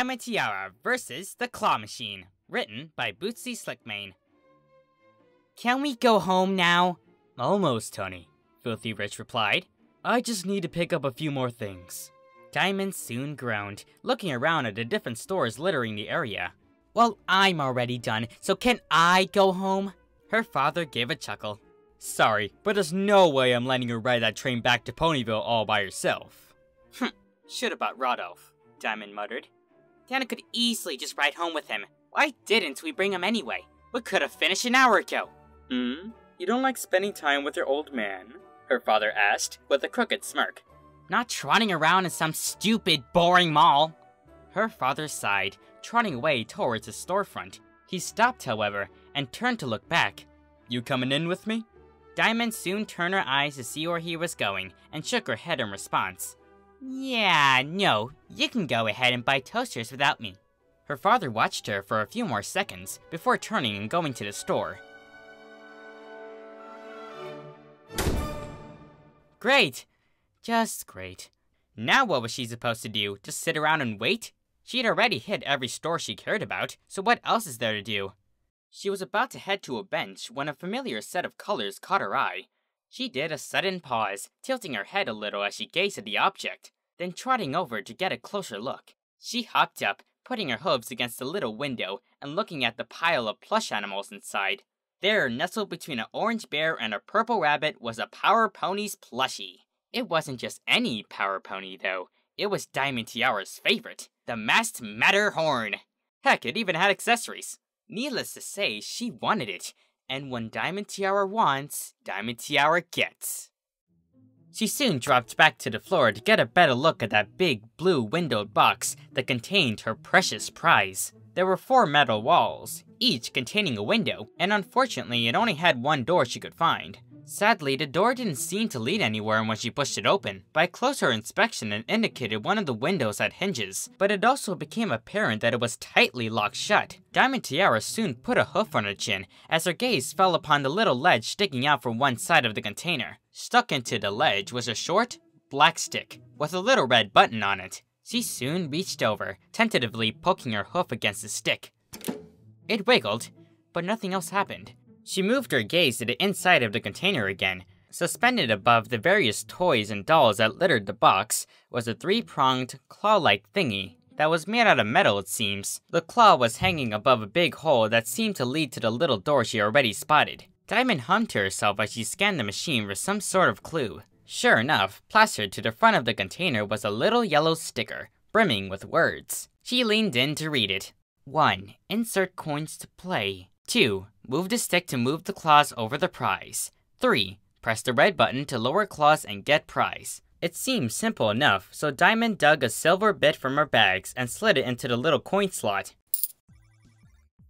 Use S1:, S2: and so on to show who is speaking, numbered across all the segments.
S1: Diamond Tiara vs. the Claw Machine, written by Bootsy Slickmane. Can we go home now?
S2: Almost, honey, Filthy Rich replied. I just need to pick up a few more things.
S1: Diamond soon groaned, looking around at the different stores littering the area. Well, I'm already done, so can I go home? Her father gave a chuckle.
S2: Sorry, but there's no way I'm letting you ride that train back to Ponyville all by yourself.
S1: Should have bought Rodolph, Diamond muttered. Dana could easily just ride home with him. Why didn't we bring him anyway? We could have finished an hour ago.
S2: You don't like spending time with your old man? Her father asked, with a crooked smirk.
S1: Not trotting around in some stupid, boring mall. Her father sighed, trotting away towards the storefront. He stopped, however, and turned to look back.
S2: You coming in with me?
S1: Diamond soon turned her eyes to see where he was going, and shook her head in response. Yeah, no, you can go ahead and buy toasters without me. Her father watched her for a few more seconds, before turning and going to the store. Great! Just great. Now what was she supposed to do? Just sit around and wait? She'd already hit every store she cared about, so what else is there to do? She was about to head to a bench when a familiar set of colors caught her eye. She did a sudden pause, tilting her head a little as she gazed at the object, then trotting over to get a closer look. She hopped up, putting her hooves against the little window and looking at the pile of plush animals inside. There, nestled between an orange bear and a purple rabbit, was a Power Ponies plushie. It wasn't just any Power Pony, though. It was Diamond Tiara's favorite, the masked Matterhorn. Heck, it even had accessories. Needless to say, she wanted it. And when Diamond Tiara wants, Diamond Tiara gets. She soon dropped back to the floor to get a better look at that big, blue windowed box that contained her precious prize. There were 4 metal walls, each containing a window, and unfortunately it only had one door she could find. Sadly, the door didn't seem to lead anywhere when she pushed it open. By closer inspection, it indicated one of the windows had hinges, but it also became apparent that it was tightly locked shut. Diamond Tiara soon put a hoof on her chin, as her gaze fell upon the little ledge sticking out from one side of the container. Stuck into the ledge was a short, black stick, with a little red button on it. She soon reached over, tentatively poking her hoof against the stick. It wiggled, but nothing else happened. She moved her gaze to the inside of the container again. Suspended above the various toys and dolls that littered the box was a 3-pronged, claw-like thingy that was made out of metal, it seems. The claw was hanging above a big hole that seemed to lead to the little door she already spotted. Diamond hummed to herself as she scanned the machine for some sort of clue. Sure enough, plastered to the front of the container was a little yellow sticker, brimming with words. She leaned in to read it. 1. Insert coins to play. 2. Move the stick to move the claws over the prize. 3. Press the red button to lower claws and get prize. It seemed simple enough, so Diamond dug a silver bit from her bags and slid it into the little coin slot.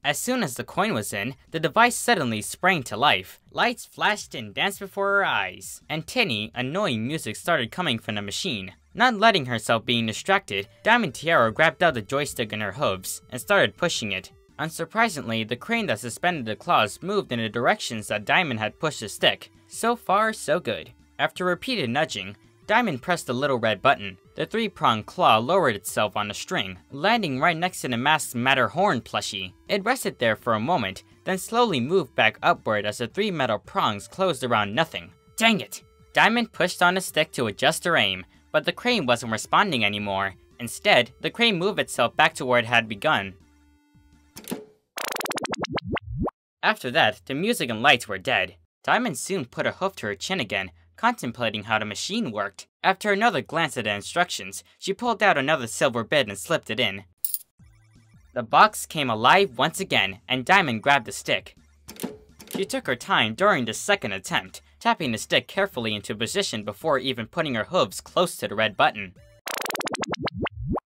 S1: As soon as the coin was in, the device suddenly sprang to life. Lights flashed and danced before her eyes, and tinny, annoying music started coming from the machine. Not letting herself being distracted, Diamond Tiara grabbed out the joystick in her hooves and started pushing it. Unsurprisingly, the crane that suspended the claws moved in the directions that Diamond had pushed the stick. So far, so good. After repeated nudging, Diamond pressed the little red button. The 3-pronged claw lowered itself on the string, landing right next to the masked Matterhorn plushie. It rested there for a moment, then slowly moved back upward as the 3 metal prongs closed around nothing. Dang it! Diamond pushed on the stick to adjust her aim, but the crane wasn't responding anymore. Instead, the crane moved itself back to where it had begun. After that, the music and lights were dead. Diamond soon put a hoof to her chin again, contemplating how the machine worked. After another glance at the instructions, she pulled out another silver bit and slipped it in. The box came alive once again, and Diamond grabbed the stick. She took her time during the second attempt, tapping the stick carefully into position before even putting her hooves close to the red button.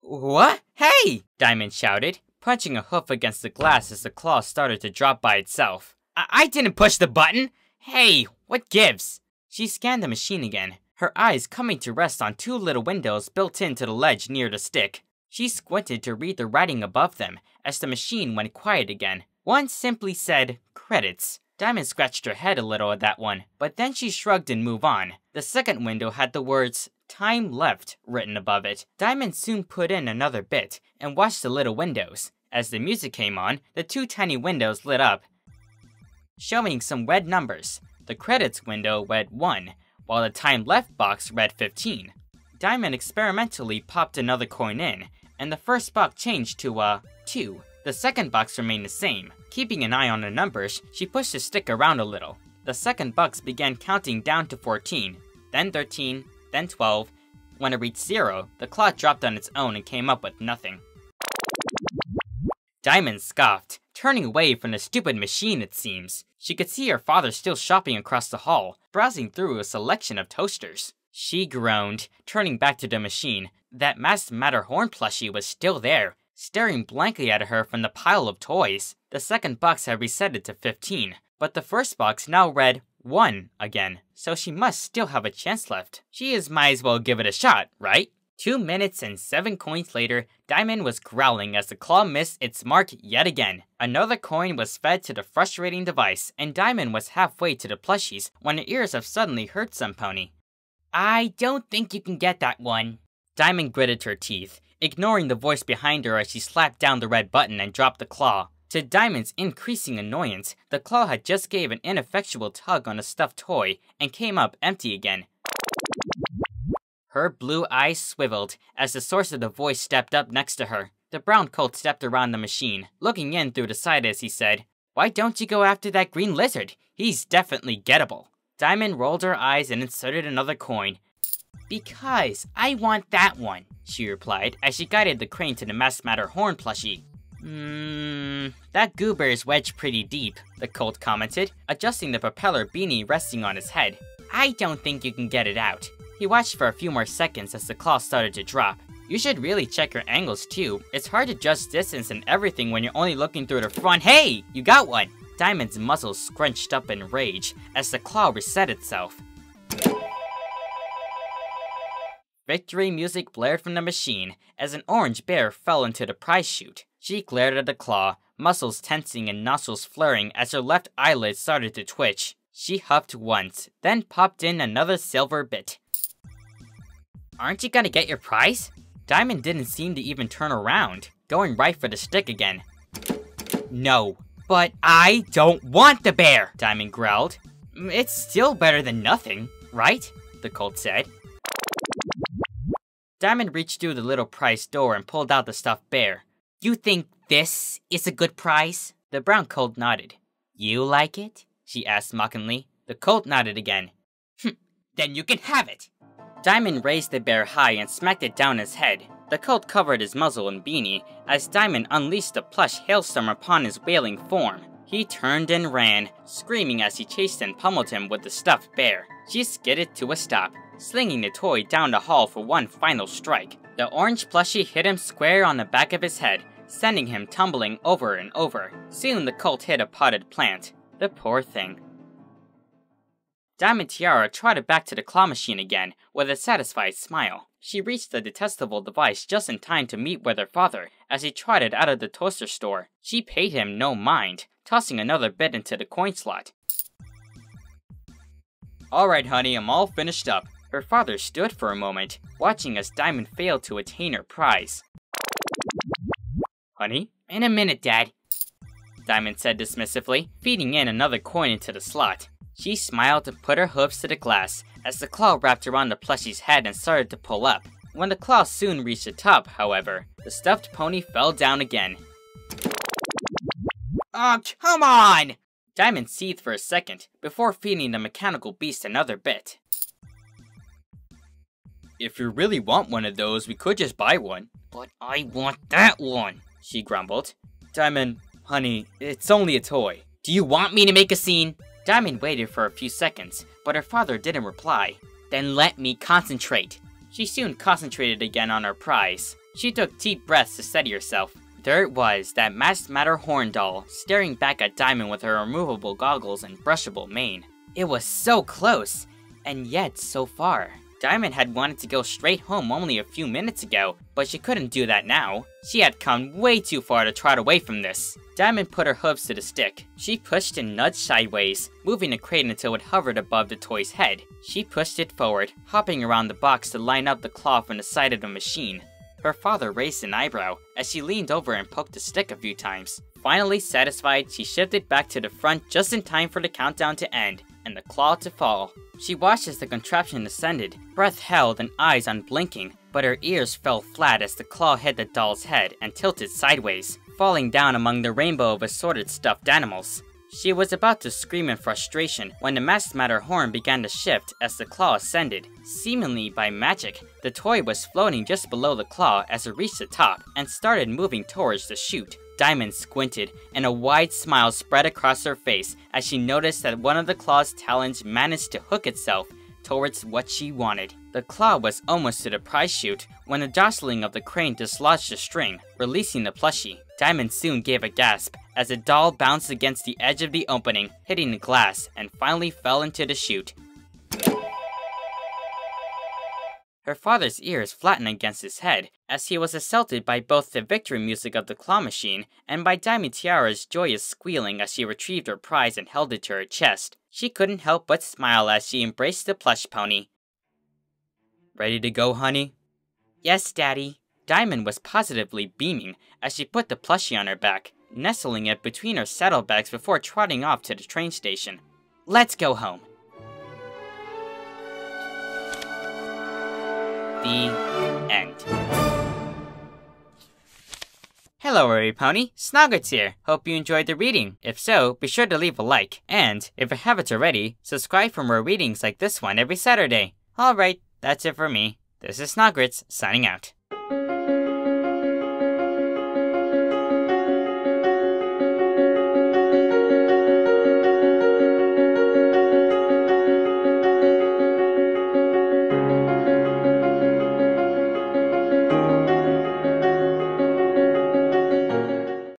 S1: What? Hey! Diamond shouted, punching a hoof against the glass as the claw started to drop by itself. I didn't push the button! Hey, what gives? She scanned the machine again, her eyes coming to rest on 2 little windows built into the ledge near the stick. She squinted to read the writing above them as the machine went quiet again. One simply said, credits. Diamond scratched her head a little at that one, but then she shrugged and moved on. The second window had the words, "Time left," written above it. Diamond soon put in another bit and watched the little windows. As the music came on, the two tiny windows lit up, showing some red numbers. The credits window read 1, while the time left box read 15. Diamond experimentally popped another coin in, and the first box changed to a 2. The second box remained the same. Keeping an eye on the numbers, she pushed the stick around a little. The second box began counting down to 14, then 13, then 12. When it reached 0, the clock dropped on its own and came up with nothing. Diamond scoffed, turning away from the stupid machine it seems. She could see her father still shopping across the hall, browsing through a selection of toasters. She groaned, turning back to the machine. That masked Matterhorn plushie was still there, staring blankly at her from the pile of toys. The second box had reset it to 15, but the first box now read 1 again, so she must still have a chance left. She might as well give it a shot, right? 2 minutes and 7 coins later, Diamond was growling as the claw missed its mark yet again. Another coin was fed to the frustrating device, and Diamond was halfway to the plushies when her ears have suddenly hurt some pony. "I don't think you can get that one." Diamond gritted her teeth, ignoring the voice behind her as she slapped down the red button and dropped the claw. To Diamond's increasing annoyance, the claw had just gave an ineffectual tug on a stuffed toy and came up empty again. Her blue eyes swiveled as the source of the voice stepped up next to her. The brown colt stepped around the machine, looking in through the side as he said, "Why don't you go after that green lizard? He's definitely gettable." Diamond rolled her eyes and inserted another coin. "Because I want that one," she replied as she guided the crane to the masked Matterhorn plushie. That goober's wedged pretty deep," the colt commented, adjusting the propeller beanie resting on his head. "I don't think you can get it out." He watched for a few more seconds as the claw started to drop. "You should really check your angles too. It's hard to judge distance and everything when you're only looking through the front." "Hey, you got one!" Diamond's muscles scrunched up in rage as the claw reset itself. Victory music blared from the machine as an orange bear fell into the prize chute. She glared at the claw, muscles tensing and nostrils flaring as her left eyelid started to twitch. She huffed once, then popped in another silver bit. "Aren't you gonna get your prize?" Diamond didn't seem to even turn around, going right for the stick again. "No, but I don't want the bear," Diamond growled. "It's still better than nothing, right?" the colt said. Diamond reached through the little prize door and pulled out the stuffed bear. "You think this is a good prize?" The brown colt nodded. "You like it?" she asked mockingly. The colt nodded again. "Then you can have it." Diamond raised the bear high and smacked it down his head. The colt covered his muzzle and beanie as Diamond unleashed a plush hailstorm upon his wailing form. He turned and ran, screaming as he chased and pummeled him with the stuffed bear. She skidded to a stop, slinging the toy down the hall for one final strike. The orange plushie hit him square on the back of his head, sending him tumbling over and over. Soon the colt hit a potted plant. The poor thing. Diamond Tiara trotted back to the claw machine again with a satisfied smile. She reached the detestable device just in time to meet with her father as he trotted out of the toaster store. She paid him no mind, tossing another bit into the coin slot. "Alright honey, I'm all finished up." Her father stood for a moment, watching as Diamond failed to attain her prize. "Honey?" "In a minute, Dad," Diamond said dismissively, feeding in another coin into the slot. She smiled and put her hooves to the glass as the claw wrapped around the plushie's head and started to pull up. When the claw soon reached the top, however, the stuffed pony fell down again. "Oh, come on!" Diamond seethed for a second before feeding the mechanical beast another bit. "If you really want one of those, we could just buy one." "But I want that one," she grumbled. "Diamond, honey, it's only a toy. Do you want me to make a scene?" Diamond waited for a few seconds, but her father didn't reply. "Then let me concentrate." She soon concentrated again on her prize. She took deep breaths to steady herself. There it was, that masked Matterhorn doll, staring back at Diamond with her removable goggles and brushable mane. It was so close, and yet so far. Diamond had wanted to go straight home only a few minutes ago, but she couldn't do that now. She had come way too far to trot away from this. Diamond put her hooves to the stick. She pushed and nudged sideways, moving the crate until it hovered above the toy's head. She pushed it forward, hopping around the box to line up the claw from the side of the machine. Her father raised an eyebrow as she leaned over and poked the stick a few times. Finally satisfied, she shifted back to the front just in time for the countdown to end and the claw to fall. She watched as the contraption ascended, breath held and eyes unblinking, but her ears fell flat as the claw hit the doll's head and tilted sideways, falling down among the rainbow of assorted stuffed animals. She was about to scream in frustration when the masked Matterhorn began to shift as the claw ascended. Seemingly by magic, the toy was floating just below the claw as it reached the top and started moving towards the chute. Diamond squinted, and a wide smile spread across her face as she noticed that one of the claw's talons managed to hook itself towards what she wanted. The claw was almost to the prize chute when the jostling of the crane dislodged the string, releasing the plushie. Diamond soon gave a gasp as the doll bounced against the edge of the opening, hitting the glass, and finally fell into the chute. Her father's ears flattened against his head as he was assaulted by both the victory music of the claw machine and by Diamond Tiara's joyous squealing as she retrieved her prize and held it to her chest. She couldn't help but smile as she embraced the plush pony. "Ready to go, honey?" "Yes, Daddy." Diamond was positively beaming as she put the plushie on her back, nestling it between her saddlebags before trotting off to the train station. "Let's go home." The end. Hello, Worry Pony. Snogwritts here. Hope you enjoyed the reading. If so, be sure to leave a like. And, if you haven't already, subscribe for more readings like this one every Saturday. Alright, that's it for me. This is Snogwritts, signing out.